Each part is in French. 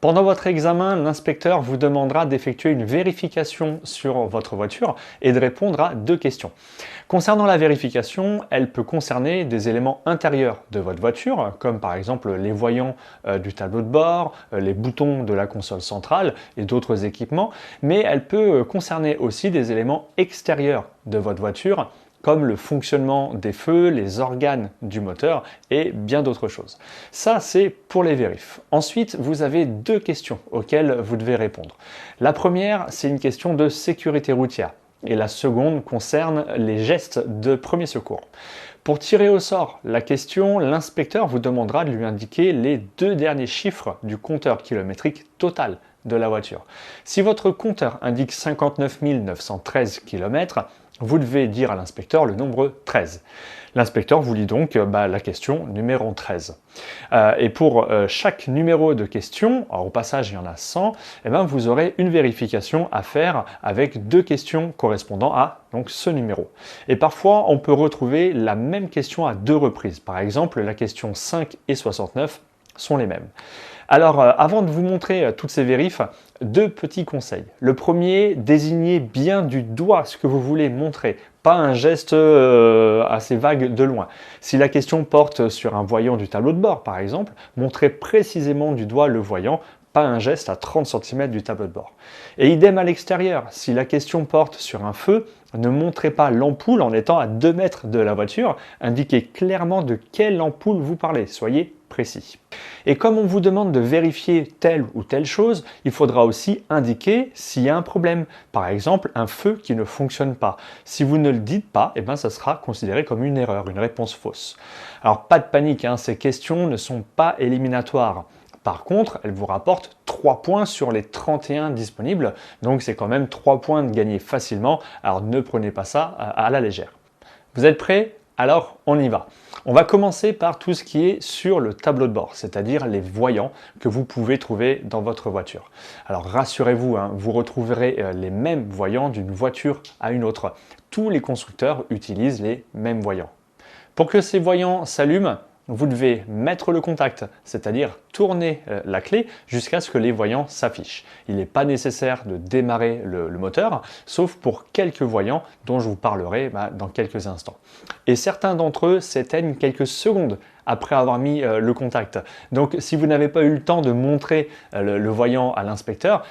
Pendant votre examen, l'inspecteur vous demandera d'effectuer une vérification sur votre voiture et de répondre à 2 questions. Concernant la vérification, elle peut concerner des éléments intérieurs de votre voiture, comme par exemple les voyants du tableau de bord, les boutons de la console centrale et d'autres équipements, mais elle peut concerner aussi des éléments extérieurs de votre voiture, comme le fonctionnement des feux, les organes du moteur et bien d'autres choses. Ça, c'est pour les vérifs. Ensuite, vous avez 2 questions auxquelles vous devez répondre. La première, c'est une question de sécurité routière et la seconde concerne les gestes de premier secours. Pour tirer au sort la question, l'inspecteur vous demandera de lui indiquer les 2 derniers chiffres du compteur kilométrique total de la voiture. Si votre compteur indique 59 913 km, vous devez dire à l'inspecteur le nombre 13. L'inspecteur vous lit donc la question numéro 13. Et pour chaque numéro de question, alors au passage il y en a 100, vous aurez une vérification à faire avec 2 questions correspondant à donc, ce numéro. Et parfois on peut retrouver la même question à 2 reprises. Par exemple, la question 5 et 69 sont les mêmes. Alors, avant de vous montrer toutes ces vérifs, 2 petits conseils. Le premier, désignez bien du doigt ce que vous voulez montrer, pas un geste assez vague de loin. Si la question porte sur un voyant du tableau de bord, par exemple, montrez précisément du doigt le voyant, pas un geste à 30 cm du tableau de bord. Et idem à l'extérieur, si la question porte sur un feu, ne montrez pas l'ampoule en étant à 2 mètres de la voiture, indiquez clairement de quelle ampoule vous parlez, soyez précis. Et comme on vous demande de vérifier telle ou telle chose, il faudra aussi indiquer s'il y a un problème. Par exemple, un feu qui ne fonctionne pas. Si vous ne le dites pas, ça sera considéré comme une erreur, une réponse fausse. Alors pas de panique, ces questions ne sont pas éliminatoires. Par contre, elles vous rapportent 3 points sur les 31 disponibles, donc c'est quand même 3 points de gagner facilement, alors ne prenez pas ça à la légère. Vous êtes prêts? Alors on y va. On va commencer par tout ce qui est sur le tableau de bord, c'est-à-dire les voyants que vous pouvez trouver dans votre voiture. Alors rassurez-vous, vous retrouverez les mêmes voyants d'une voiture à une autre. Tous les constructeurs utilisent les mêmes voyants. Pour que ces voyants s'allument, vous devez mettre le contact, c'est-à-dire tourner la clé jusqu'à ce que les voyants s'affichent. Il n'est pas nécessaire de démarrer le moteur, sauf pour quelques voyants dont je vous parlerai dans quelques instants. Et certains d'entre eux s'éteignent quelques secondes après avoir mis le contact. Donc si vous n'avez pas eu le temps de montrer le voyant à l'inspecteur,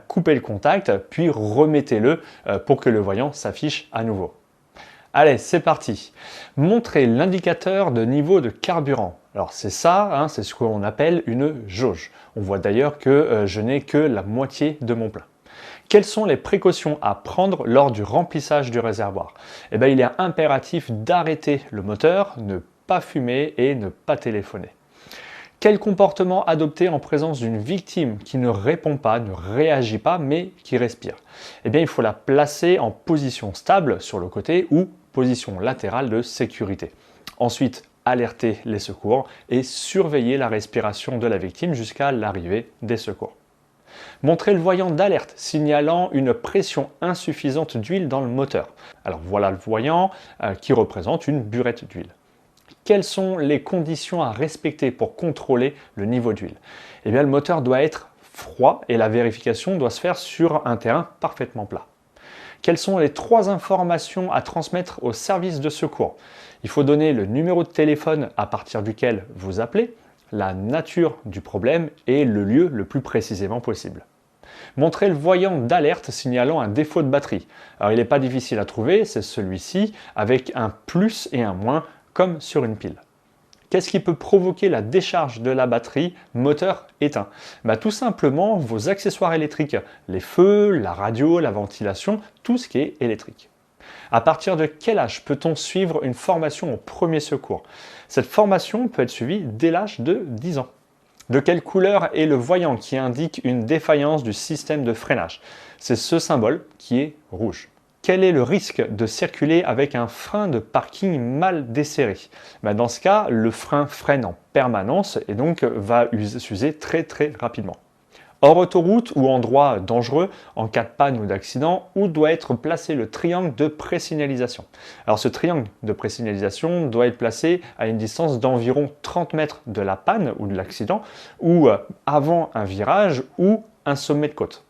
coupez le contact, puis remettez-le pour que le voyant s'affiche à nouveau. Allez, c'est parti. Montrez l'indicateur de niveau de carburant. Alors c'est ça, c'est ce qu'on appelle une jauge. On voit d'ailleurs que je n'ai que la moitié de mon plein. Quelles sont les précautions à prendre lors du remplissage du réservoir? Il est impératif d'arrêter le moteur, ne pas fumer et ne pas téléphoner. Quel comportement adopter en présence d'une victime qui ne répond pas, ne réagit pas, mais qui respire? Il faut la placer en position stable sur le côté ou position latérale de sécurité. Ensuite, alerter les secours et surveiller la respiration de la victime jusqu'à l'arrivée des secours. Montrez le voyant d'alerte signalant une pression insuffisante d'huile dans le moteur. Alors voilà le voyant qui représente une burette d'huile. Quelles sont les conditions à respecter pour contrôler le niveau d'huile? Le moteur doit être froid et la vérification doit se faire sur un terrain parfaitement plat. Quelles sont les 3 informations à transmettre au service de secours? Il faut donner le numéro de téléphone à partir duquel vous appelez, la nature du problème et le lieu le plus précisément possible. Montrez le voyant d'alerte signalant un défaut de batterie. Alors il n'est pas difficile à trouver, c'est celui-ci avec un plus et un moins comme sur une pile. Qu'est-ce qui peut provoquer la décharge de la batterie moteur éteint? Tout simplement vos accessoires électriques, les feux, la radio, la ventilation, tout ce qui est électrique. À partir de quel âge peut-on suivre une formation au premier secours? Cette formation peut être suivie dès l'âge de 10 ans. De quelle couleur est le voyant qui indique une défaillance du système de freinage? C'est ce symbole qui est rouge. Quel est le risque de circuler avec un frein de parking mal desserré? Dans ce cas, le frein freine en permanence et donc va s'user très rapidement. Hors autoroute ou endroit dangereux, en cas de panne ou d'accident, où doit être placé le triangle de présignalisation. Alors ce triangle de présignalisation doit être placé à une distance d'environ 30 mètres de la panne ou de l'accident, ou avant un virage ou un sommet de côte.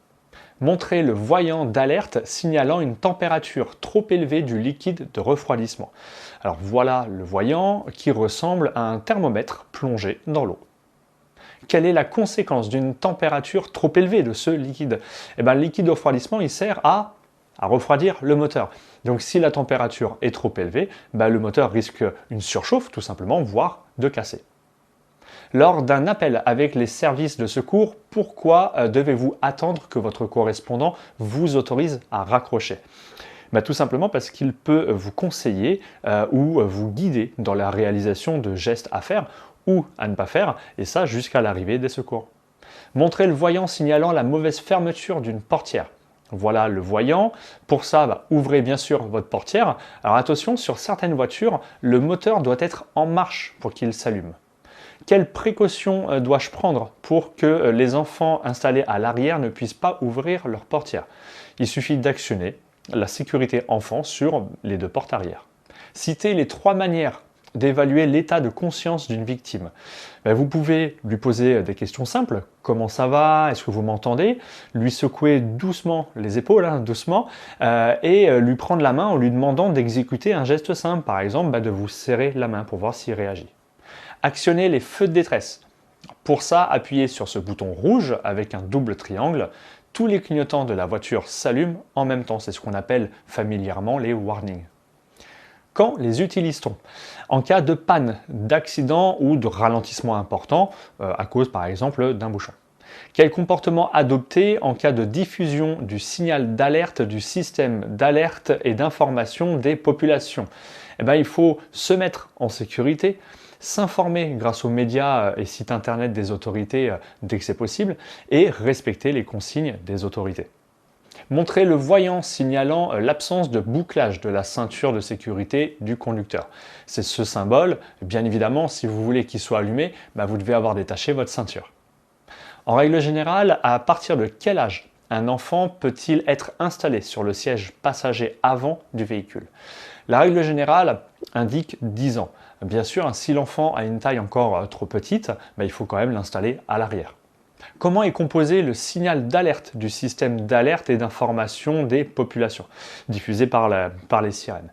Montrez le voyant d'alerte signalant une température trop élevée du liquide de refroidissement. Alors voilà le voyant qui ressemble à un thermomètre plongé dans l'eau. Quelle est la conséquence d'une température trop élevée de ce liquide? Le liquide de refroidissement, il sert à refroidir le moteur. Donc si la température est trop élevée, le moteur risque une surchauffe tout simplement, voire de casser. Lors d'un appel avec les services de secours, pourquoi devez-vous attendre que votre correspondant vous autorise à raccrocher? Tout simplement parce qu'il peut vous conseiller ou vous guider dans la réalisation de gestes à faire ou à ne pas faire, et ça jusqu'à l'arrivée des secours. Montrez le voyant signalant la mauvaise fermeture d'une portière. Voilà le voyant. Pour ça, ouvrez bien sûr votre portière. Alors attention, sur certaines voitures, le moteur doit être en marche pour qu'il s'allume. Quelles précautions dois-je prendre pour que les enfants installés à l'arrière ne puissent pas ouvrir leur portière? Il suffit d'actionner la sécurité enfant sur les deux portes arrière. Citez les 3 manières d'évaluer l'état de conscience d'une victime. Vous pouvez lui poser des questions simples. Comment ça va? Est-ce que vous m'entendez? Lui secouer doucement les épaules, doucement, et lui prendre la main en lui demandant d'exécuter un geste simple. Par exemple, de vous serrer la main pour voir s'il réagit. Actionnez les feux de détresse. Pour ça, appuyez sur ce bouton rouge avec un double triangle. Tous les clignotants de la voiture s'allument en même temps. C'est ce qu'on appelle familièrement les warnings. Quand les utilise-t-on? En cas de panne, d'accident ou de ralentissement important, à cause par exemple d'un bouchon. Quel comportement adopter en cas de diffusion du signal d'alerte du système d'alerte et d'information des populations? Il faut se mettre en sécurité, s'informer grâce aux médias et sites internet des autorités dès que c'est possible, et respecter les consignes des autorités. Montrez le voyant signalant l'absence de bouclage de la ceinture de sécurité du conducteur. C'est ce symbole, bien évidemment, si vous voulez qu'il soit allumé, vous devez avoir détaché votre ceinture. En règle générale, à partir de quel âge un enfant peut-il être installé sur le siège passager avant du véhicule? La règle générale indique 10 ans. Bien sûr, si l'enfant a une taille encore trop petite, il faut quand même l'installer à l'arrière. Comment est composé le signal d'alerte du système d'alerte et d'information des populations diffusé par les sirènes?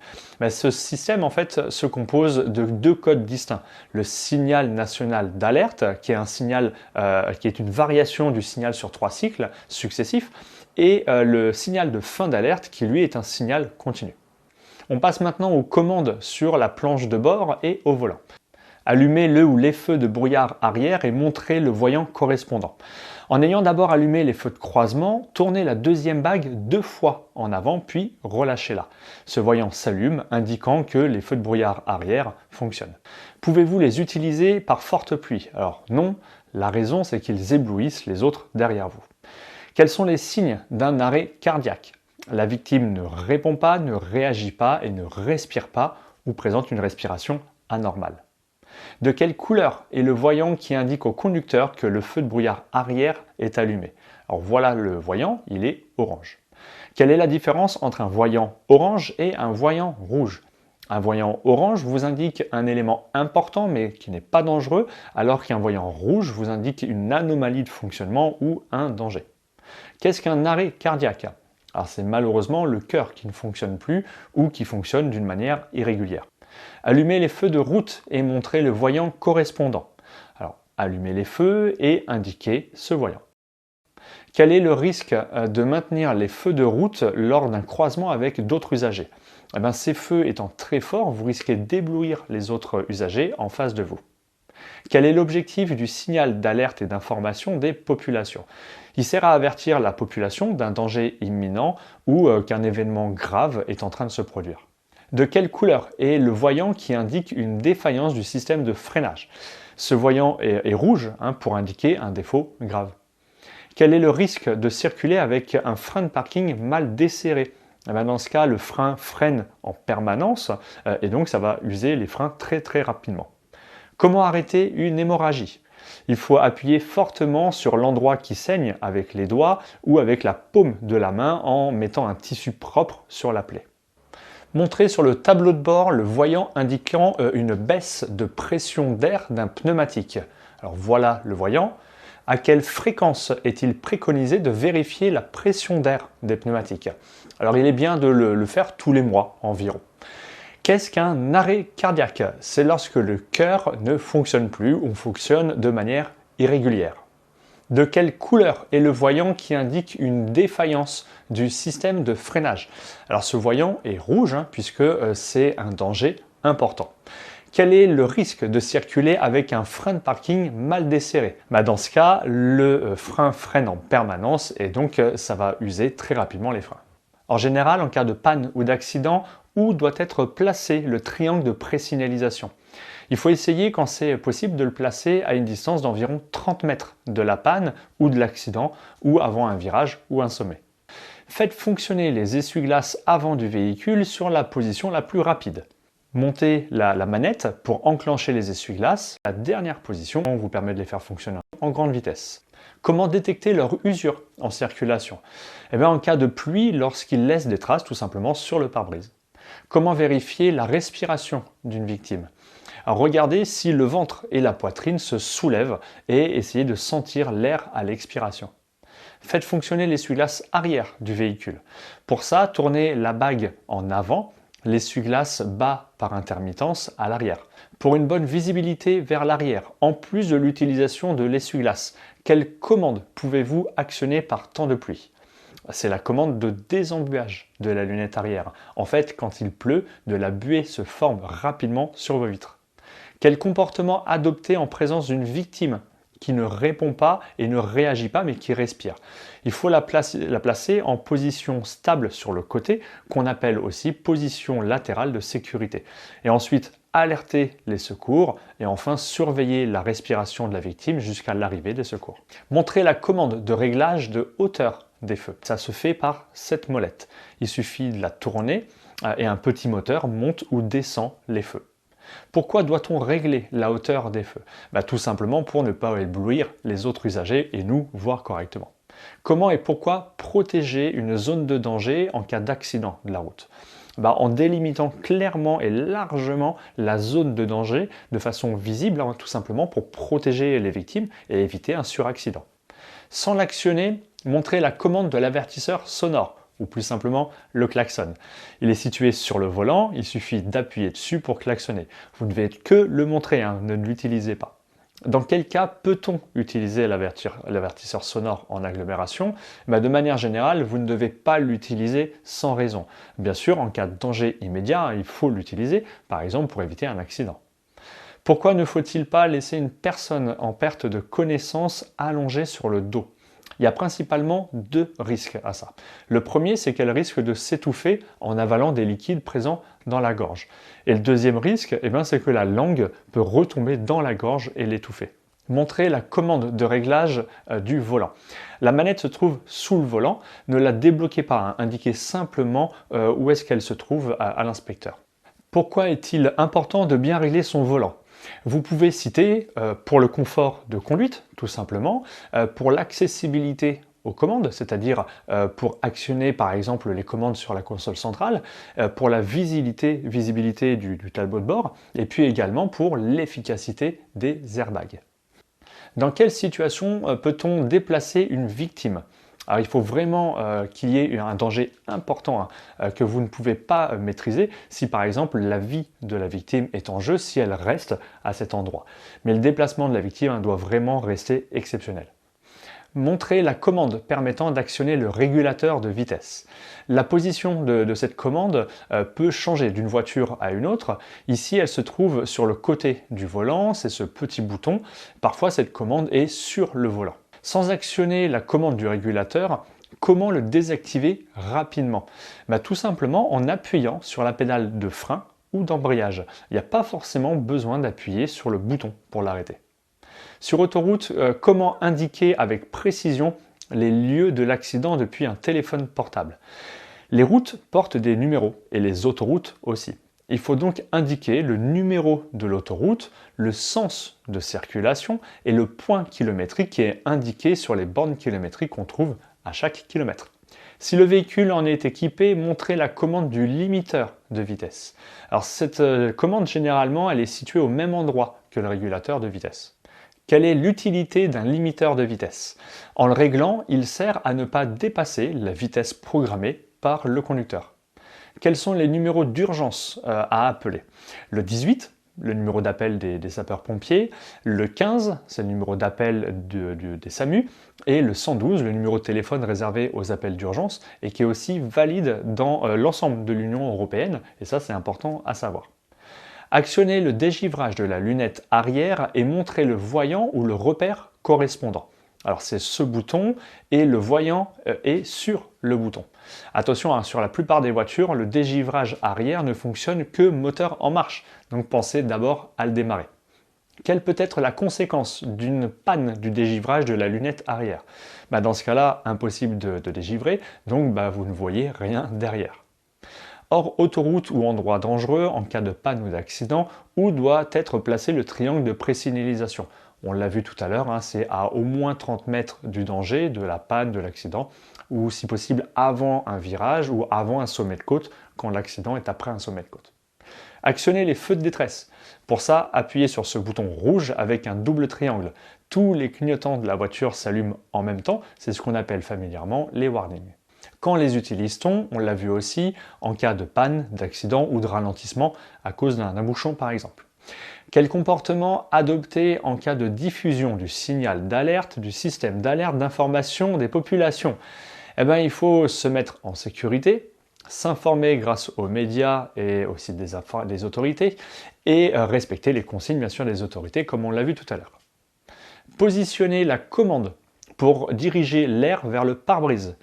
Ce système en fait se compose de 2 codes distincts. Le signal national d'alerte, qui est un signal qui est une variation du signal sur 3 cycles successifs, et le signal de fin d'alerte, qui lui est un signal continu. On passe maintenant aux commandes sur la planche de bord et au volant. Allumez le ou les feux de brouillard arrière et montrez le voyant correspondant. En ayant d'abord allumé les feux de croisement, tournez la deuxième bague 2 fois en avant puis relâchez-la. Ce voyant s'allume, indiquant que les feux de brouillard arrière fonctionnent. Pouvez-vous les utiliser par forte pluie? Alors non, la raison c'est qu'ils éblouissent les autres derrière vous. Quels sont les signes d'un arrêt cardiaque? La victime ne répond pas, ne réagit pas et ne respire pas ou présente une respiration anormale. De quelle couleur est le voyant qui indique au conducteur que le feu de brouillard arrière est allumé? Alors voilà le voyant, il est orange. Quelle est la différence entre un voyant orange et un voyant rouge? Un voyant orange vous indique un élément important mais qui n'est pas dangereux, alors qu'un voyant rouge vous indique une anomalie de fonctionnement ou un danger. Qu'est-ce qu'un arrêt cardiaque? Alors c'est malheureusement le cœur qui ne fonctionne plus ou qui fonctionne d'une manière irrégulière. Allumez les feux de route et montrez le voyant correspondant. Alors, allumez les feux et indiquez ce voyant. Quel est le risque de maintenir les feux de route lors d'un croisement avec d'autres usagers? Ces feux étant très forts, vous risquez d'éblouir les autres usagers en face de vous. Quel est l'objectif du signal d'alerte et d'information des populations? Il sert à avertir la population d'un danger imminent ou qu'un événement grave est en train de se produire. De quelle couleur est le voyant qui indique une défaillance du système de freinage? Ce voyant est rouge pour indiquer un défaut grave. Quel est le risque de circuler avec un frein de parking mal desserré? Dans ce cas, le frein freine en permanence et donc ça va user les freins très rapidement. Comment arrêter une hémorragie? Il faut appuyer fortement sur l'endroit qui saigne avec les doigts ou avec la paume de la main en mettant un tissu propre sur la plaie. Montrez sur le tableau de bord le voyant indiquant une baisse de pression d'air d'un pneumatique. Alors voilà le voyant. À quelle fréquence est-il préconisé de vérifier la pression d'air des pneumatiques? Alors il est bien de le faire tous les mois environ. Qu'est-ce qu'un arrêt cardiaque? C'est lorsque le cœur ne fonctionne plus ou fonctionne de manière irrégulière. De quelle couleur est le voyant qui indique une défaillance du système de freinage? Alors ce voyant est rouge puisque c'est un danger important. Quel est le risque de circuler avec un frein de parking mal desserré? Dans ce cas, le frein freine en permanence et donc ça va user très rapidement les freins. En général, en cas de panne ou d'accident, où doit être placé le triangle de présignalisation? Il faut essayer, quand c'est possible, de le placer à une distance d'environ 30 mètres de la panne ou de l'accident, ou avant un virage ou un sommet. Faites fonctionner les essuie-glaces avant du véhicule sur la position la plus rapide. Montez la manette pour enclencher les essuie-glaces. La dernière position vous permet de les faire fonctionner en grande vitesse. Comment détecter leur usure en circulation? En cas de pluie, lorsqu'ils laissent des traces tout simplement sur le pare-brise. Comment vérifier la respiration d'une victime? Alors regardez si le ventre et la poitrine se soulèvent et essayez de sentir l'air à l'expiration. Faites fonctionner l'essuie-glace arrière du véhicule. Pour ça, tournez la bague en avant, l'essuie-glace bas par intermittence à l'arrière. Pour une bonne visibilité vers l'arrière, en plus de l'utilisation de l'essuie-glace, quelle commande pouvez-vous actionner par temps de pluie? C'est la commande de désembuage de la lunette arrière. En fait, quand il pleut, de la buée se forme rapidement sur vos vitres. Quel comportement adopter en présence d'une victime qui ne répond pas et ne réagit pas mais qui respire? Il faut la placer en position stable sur le côté, qu'on appelle aussi position latérale de sécurité. Et ensuite, alerter les secours et enfin surveiller la respiration de la victime jusqu'à l'arrivée des secours. Montrez la commande de réglage de hauteur des feux. Ça se fait par cette molette. Il suffit de la tourner et un petit moteur monte ou descend les feux. Pourquoi doit-on régler la hauteur des feux? Tout simplement pour ne pas éblouir les autres usagers et nous voir correctement. Comment et pourquoi protéger une zone de danger en cas d'accident de la route? En délimitant clairement et largement la zone de danger de façon visible, tout simplement pour protéger les victimes et éviter un suraccident. Sans l'actionner, montrez la commande de l'avertisseur sonore, ou plus simplement le klaxon. Il est situé sur le volant, il suffit d'appuyer dessus pour klaxonner. Vous ne devez que le montrer, ne l'utilisez pas. Dans quel cas peut-on utiliser l'avertisseur sonore en agglomération? De manière générale, vous ne devez pas l'utiliser sans raison. Bien sûr, en cas de danger immédiat, il faut l'utiliser, par exemple pour éviter un accident. Pourquoi ne faut-il pas laisser une personne en perte de connaissance allongée sur le dos? Il y a principalement deux risques à ça. Le premier, c'est qu'elle risque de s'étouffer en avalant des liquides présents dans la gorge. Et le deuxième risque, c'est que la langue peut retomber dans la gorge et l'étouffer. Montrez la commande de réglage du volant. La manette se trouve sous le volant. Ne la débloquez pas, indiquez simplement où est-ce qu'elle se trouve à l'inspecteur. Pourquoi est-il important de bien régler son volant? Vous pouvez citer pour le confort de conduite, tout simplement, pour l'accessibilité aux commandes, c'est-à-dire pour actionner par exemple les commandes sur la console centrale, pour la visibilité du tableau de bord, et puis également pour l'efficacité des airbags. Dans quelle situation peut-on déplacer une victime? Alors il faut vraiment qu'il y ait un danger important que vous ne pouvez pas maîtriser si par exemple la vie de la victime est en jeu, si elle reste à cet endroit. Mais le déplacement de la victime doit vraiment rester exceptionnel. Montrez la commande permettant d'actionner le régulateur de vitesse. La position de cette commande peut changer d'une voiture à une autre. Ici, elle se trouve sur le côté du volant, c'est ce petit bouton. Parfois, cette commande est sur le volant. Sans actionner la commande du régulateur, comment le désactiver rapidement? Tout simplement en appuyant sur la pédale de frein ou d'embrayage. Il n'y a pas forcément besoin d'appuyer sur le bouton pour l'arrêter. Sur autoroute, comment indiquer avec précision les lieux de l'accident depuis un téléphone portable? Les routes portent des numéros et les autoroutes aussi. Il faut donc indiquer le numéro de l'autoroute, le sens de circulation et le point kilométrique qui est indiqué sur les bornes kilométriques qu'on trouve à chaque kilomètre. Si le véhicule en est équipé, montrez la commande du limiteur de vitesse. Alors cette commande, généralement, elle est située au même endroit que le régulateur de vitesse. Quelle est l'utilité d'un limiteur de vitesse? En le réglant, il sert à ne pas dépasser la vitesse programmée par le conducteur. Quels sont les numéros d'urgence à appeler? Le 18, le numéro d'appel des sapeurs-pompiers, le 15, c'est le numéro d'appel des SAMU, et le 112, le numéro de téléphone réservé aux appels d'urgence et qui est aussi valide dans l'ensemble de l'Union européenne, et ça c'est important à savoir. Actionnez le dégivrage de la lunette arrière et montrez le voyant ou le repère correspondant. Alors c'est ce bouton et le voyant est sur le bouton. Attention, hein, sur la plupart des voitures, le dégivrage arrière ne fonctionne que moteur en marche, donc pensez d'abord à le démarrer. Quelle peut être la conséquence d'une panne du dégivrage de la lunette arrière? Dans ce cas-là, impossible de dégivrer, donc vous ne voyez rien derrière. Hors autoroute ou endroit dangereux, en cas de panne ou d'accident, où doit être placé le triangle de présignalisation? On l'a vu tout à l'heure, hein, c'est à au moins 30 mètres du danger, de la panne, de l'accident, ou si possible avant un virage ou avant un sommet de côte, quand l'accident est après un sommet de côte. Actionnez les feux de détresse. Pour ça, appuyez sur ce bouton rouge avec un double triangle. Tous les clignotants de la voiture s'allument en même temps, c'est ce qu'on appelle familièrement les warnings. Quand les utilise-t-on? On l'a vu aussi en cas de panne, d'accident ou de ralentissement à cause d'un bouchon par exemple. Quel comportement adopter en cas de diffusion du signal d'alerte du système d'alerte d'information des populations? Il faut se mettre en sécurité, s'informer grâce aux médias et aussi des autorités et respecter les consignes bien sûr des autorités comme on l'a vu tout à l'heure. Positionner la commande pour diriger l'air vers le pare-brise.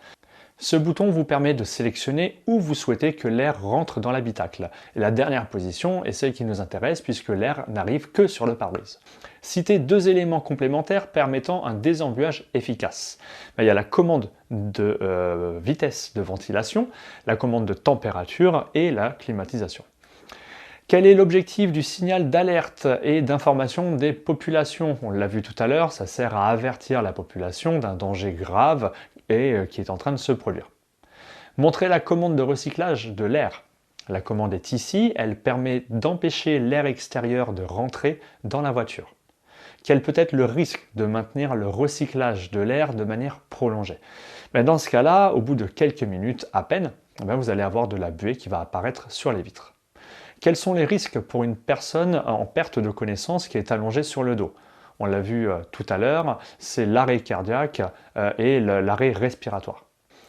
Ce bouton vous permet de sélectionner où vous souhaitez que l'air rentre dans l'habitacle. Et la dernière position est celle qui nous intéresse puisque l'air n'arrive que sur le pare-brise. Citez deux éléments complémentaires permettant un désembuage efficace. Il y a la commande de vitesse de ventilation, la commande de température et la climatisation. Quel est l'objectif du signal d'alerte et d'information des populations? On l'a vu tout à l'heure, ça sert à avertir la population d'un danger grave et qui est en train de se produire. Montrez la commande de recyclage de l'air. La commande est ici, elle permet d'empêcher l'air extérieur de rentrer dans la voiture. Quel peut être le risque de maintenir le recyclage de l'air de manière prolongée? Dans ce cas-là, au bout de quelques minutes à peine, vous allez avoir de la buée qui va apparaître sur les vitres. Quels sont les risques pour une personne en perte de connaissance qui est allongée sur le dos? On l'a vu tout à l'heure, c'est l'arrêt cardiaque et l'arrêt respiratoire.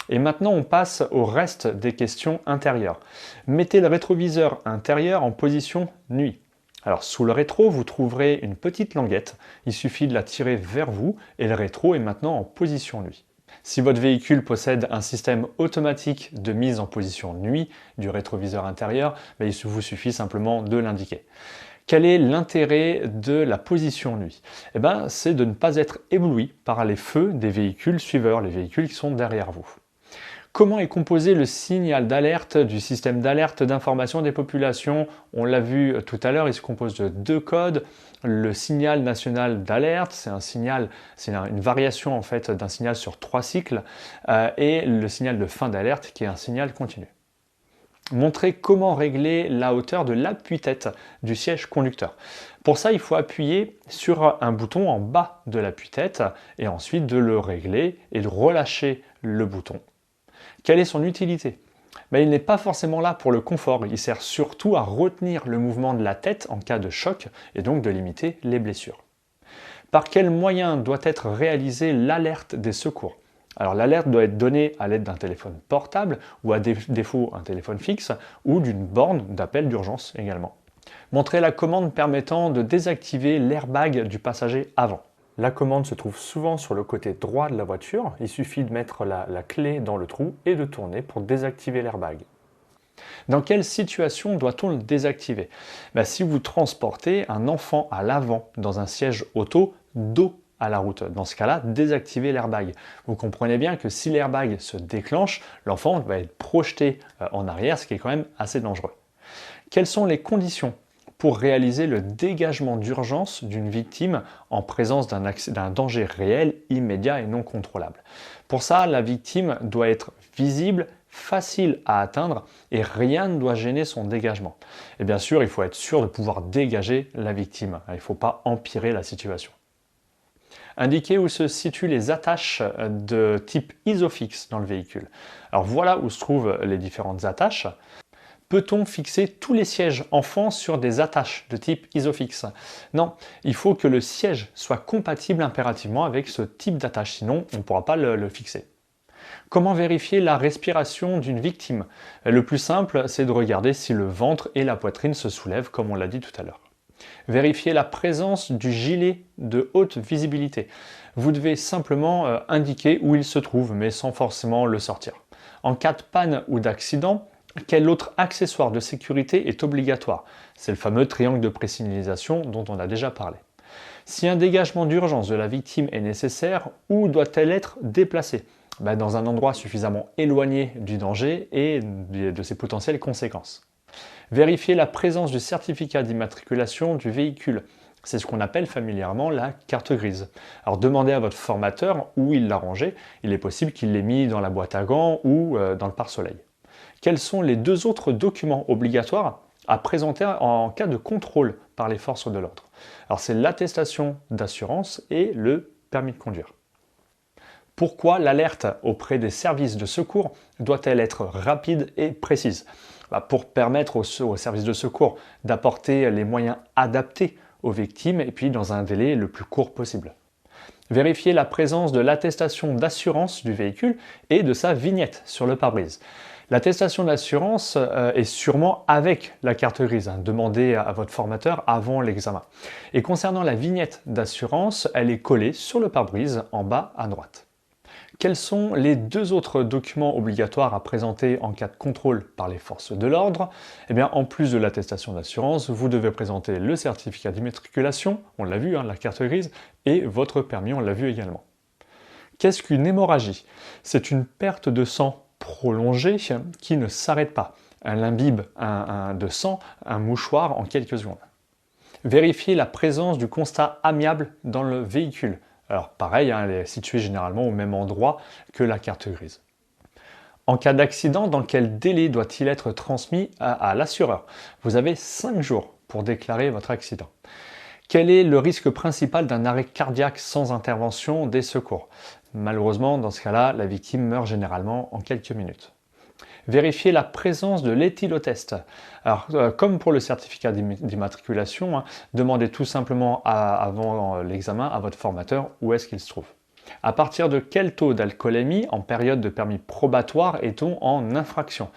Et maintenant, on passe au reste des questions intérieures. Mettez le rétroviseur intérieur en position nuit. Alors, sous le rétro, vous trouverez une petite languette. Il suffit de la tirer vers vous et le rétro est maintenant en position nuit. Si votre véhicule possède un système automatique de mise en position nuit du rétroviseur intérieur, il vous suffit simplement de l'indiquer. Quel est l'intérêt de la position nuit? C'est de ne pas être ébloui par les feux des véhicules suiveurs, les véhicules qui sont derrière vous. Comment est composé le signal d'alerte du système d'alerte d'information des populations? On l'a vu tout à l'heure, il se compose de deux codes. Le signal national d'alerte, c'est une variation en fait d'un signal sur 3 cycles, et le signal de fin d'alerte qui est un signal continu. Montrez comment régler la hauteur de l'appui-tête du siège conducteur. Pour ça, il faut appuyer sur un bouton en bas de l'appui-tête et ensuite de le régler et de relâcher le bouton. Quelle est son utilité? Il n'est pas forcément là pour le confort, il sert surtout à retenir le mouvement de la tête en cas de choc et donc de limiter les blessures. Par quel moyen doit être réalisée l'alerte des secours? Alors l'alerte doit être donnée à l'aide d'un téléphone portable ou à défaut un téléphone fixe ou d'une borne d'appel d'urgence également. Montrez la commande permettant de désactiver l'airbag du passager avant. La commande se trouve souvent sur le côté droit de la voiture, il suffit de mettre la clé dans le trou et de tourner pour désactiver l'airbag. Dans quelle situation doit-on le désactiver? Si vous transportez un enfant à l'avant dans un siège auto dos à la route, dans ce cas-là, désactivez l'airbag. Vous comprenez bien que si l'airbag se déclenche, l'enfant va être projeté en arrière, ce qui est quand même assez dangereux. Quelles sont les conditions pour réaliser le dégagement d'urgence d'une victime en présence d'un danger réel, immédiat et non contrôlable? Pour ça, la victime doit être visible, facile à atteindre et rien ne doit gêner son dégagement. Et bien sûr, il faut être sûr de pouvoir dégager la victime. Il ne faut pas empirer la situation. Indiquer où se situent les attaches de type ISOFIX dans le véhicule. Alors voilà où se trouvent les différentes attaches. Peut-on fixer tous les sièges enfants sur des attaches de type ISOFIX? Non, il faut que le siège soit compatible impérativement avec ce type d'attache, sinon on ne pourra pas le fixer. Comment vérifier la respiration d'une victime? Le plus simple, c'est de regarder si le ventre et la poitrine se soulèvent, comme on l'a dit tout à l'heure. Vérifier la présence du gilet de haute visibilité. Vous devez simplement indiquer où il se trouve, mais sans forcément le sortir. En cas de panne ou d'accident, quel autre accessoire de sécurité est obligatoire? C'est le fameux triangle de présignalisation dont on a déjà parlé. Si un dégagement d'urgence de la victime est nécessaire, où doit-elle être déplacée? Dans un endroit suffisamment éloigné du danger et de ses potentielles conséquences. Vérifier la présence du certificat d'immatriculation du véhicule. C'est ce qu'on appelle familièrement la carte grise. Alors demandez à votre formateur où il l'a rangé. Il est possible qu'il l'ait mis dans la boîte à gants ou dans le pare-soleil. Quels sont les deux autres documents obligatoires à présenter en cas de contrôle par les forces de l'ordre? Alors c'est l'attestation d'assurance et le permis de conduire. Pourquoi l'alerte auprès des services de secours doit-elle être rapide et précise? Pour permettre aux services de secours d'apporter les moyens adaptés aux victimes et puis dans un délai le plus court possible. Vérifier la présence de l'attestation d'assurance du véhicule et de sa vignette sur le pare-brise. L'attestation d'assurance est sûrement avec la carte grise. Demandez à votre formateur avant l'examen. Et concernant la vignette d'assurance, elle est collée sur le pare-brise en bas à droite. Quels sont les deux autres documents obligatoires à présenter en cas de contrôle par les forces de l'ordre? En plus de l'attestation d'assurance, vous devez présenter le certificat d'immatriculation, on l'a vu, la carte grise, et votre permis, on l'a vu également. Qu'est-ce qu'une hémorragie? C'est une perte de sang prolongée qui ne s'arrête pas. Elle imbibe de sang, un mouchoir en quelques secondes. Vérifier la présence du constat amiable dans le véhicule. Alors pareil, elle est située généralement au même endroit que la carte grise. En cas d'accident, dans quel délai doit-il être transmis à l'assureur? Vous avez 5 jours pour déclarer votre accident. Quel est le risque principal d'un arrêt cardiaque sans intervention des secours? Malheureusement, dans ce cas-là, la victime meurt généralement en quelques minutes. Vérifier la présence de l'éthylotest. Alors, comme pour le certificat d'immatriculation, demandez tout simplement avant l'examen à votre formateur où est-ce qu'il se trouve. À partir de quel taux d'alcoolémie en période de permis probatoire est-on en infraction?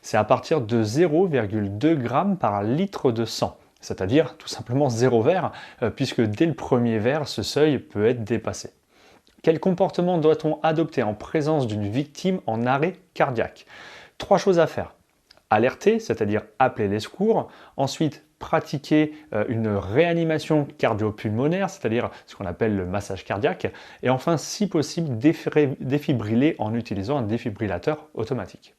C'est à partir de 0,2 g par litre de sang, c'est-à-dire tout simplement 0 verre, puisque dès le premier verre, ce seuil peut être dépassé. Quel comportement doit-on adopter en présence d'une victime en arrêt cardiaque? 3 choses à faire. Alerter, c'est-à-dire appeler les secours. Ensuite, pratiquer une réanimation cardio-pulmonaire, c'est-à-dire ce qu'on appelle le massage cardiaque. Et enfin, si possible, défibriller en utilisant un défibrillateur automatique.